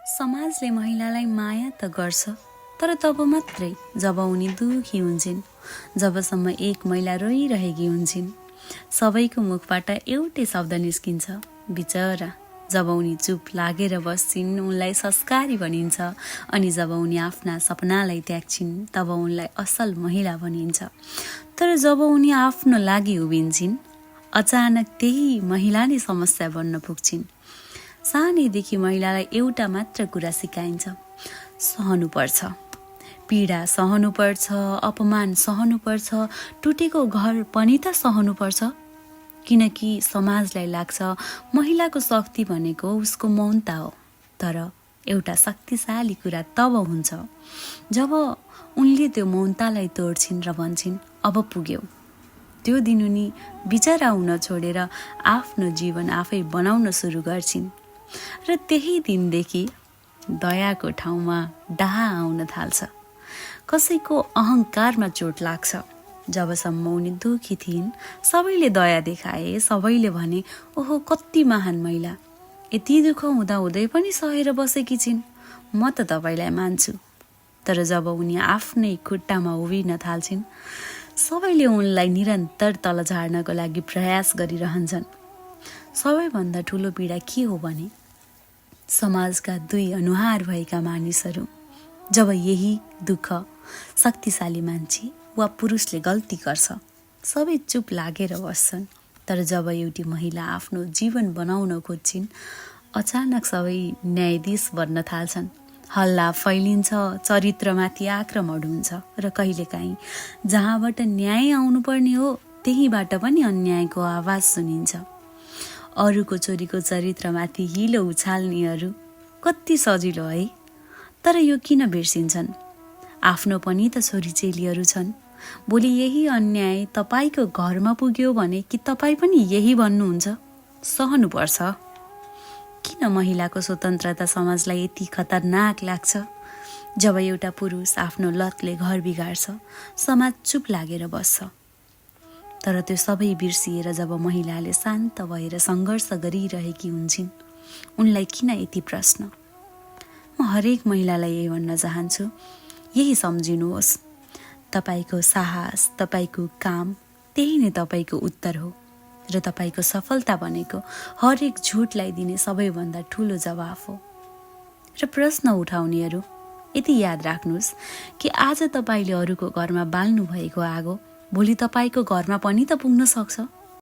समाजले महिलालाई माया त गर्छ, तर तब मात्रै जब उनी दुखी हुन्छन्, जबसम्म एक महिला रोइरहेकी हुन्छन्। सबैको मुखबाट एउटै शब्द निस्किन्छ, बिचरा। जब उनी चुप लागेर बस्छिन् उनलाई संस्कारी भनिन्छ, अनि जब उनी आफ्ना सपनालाई त्याग्छिन् तब उनलाई असल महिला भनिन्छ। तर जब उनी आफ्नो लागि उभिन्छन् अचानक त्यही महिला नै समस्या बन्न पुग्छिन्। सानैदेखि महिलालाई एउटा मात्र कुरा सिकाइन्छ, सहनुपर्छ। पीडा सहनुपर्छ, अपमान सहनुपर्छ, टुटेको घर पनि त सहनुपर्छ। किनकि समाजलाई लाग्छ महिलाको शक्ति भनेको उसको मौनता हो। तर एउटा शक्तिशाली कुरा तब हुन्छ जब उनले त्यो मौनतालाई तोड्छिन् र भन्छन्, अब पुग्यो। त्यो दिन उनी बिचरा हुन छोडेर आफ्नो जीवन आफै बनाउन सुरु गर्छिन्। र त्यही दिनदेखि दयाको ठाउँमा डाहा आउन थाल्छ। कसैको अहङ्कारमा चोट लाग्छ। जबसम्म उनी दुखी थिइन् सबैले दया देखाए, सबैले भने, ओहो कति महान महिला, यति दुःख हुँदा हुँदै पनि सहेर बसेकी छिन्, म त तपाईँलाई मान्छु। तर जब उनी आफ्नै खुट्टामा उभिन थाल्छिन् सबैले उनलाई निरन्तर तल झार्नको लागि प्रयास गरिरहन्छन्। सबैभन्दा ठुलो पीडा के हो भने समाजका दुई अनुहार भएका मानिसहरू। जब यही दुःख शक्तिशाली मान्छे वा पुरुषले गल्ती गर्छ सबै चुप लागेर बस्छन्। तर जब एउटी महिला आफ्नो जीवन बनाउन खोज्छिन् अचानक सबै न्यायाधीश बन्न थाल्छन्। हल्ला फैलिन्छ, चरित्रमाथि आक्रमण हुन्छ र कहिलेकाहीँ जहाँबाट न्याय आउनुपर्ने हो त्यहीबाट पनि अन्यायको आवाज सुनिन्छ। अरूको छोरीको चरित्रमाथि हिलो उछाल्नेहरू कति सजिलो है, तर यो किन बिर्सिन्छन्? आफ्नो पनि त छोरी चेलीहरू छन्। भोलि यही अन्याय तपाईँको घरमा पुग्यो भने कि तपाईँ पनि यही भन्नुहुन्छ, सहनुपर्छ। किन महिलाको स्वतन्त्रता समाजलाई यति खतरनाक लाग्छ? जब एउटा पुरुष आफ्नो लतले घर बिगार्छ समाज चुप लागेर बस्छ। तर त्यो सबै बिर्सिएर जब महिलाले शान्त भएर सङ्घर्ष गरिरहेकी हुन्छन् उनलाई किन यति प्रश्न? म हरेक महिलालाई यही भन्न चाहन्छु, यही सम्झिनुहोस्, तपाईँको साहस, तपाईँको काम त्यही नै तपाईँको उत्तर हो। र तपाईँको सफलता भनेको हरेक झुटलाई दिने सबैभन्दा ठुलो जवाफ हो। र प्रश्न उठाउनेहरू यति याद राख्नुहोस् कि आज तपाईँले अरूको घरमा बाल्नु भएको आगो भोलि तपाईँको घरमा पनि त पुग्न सक्छ।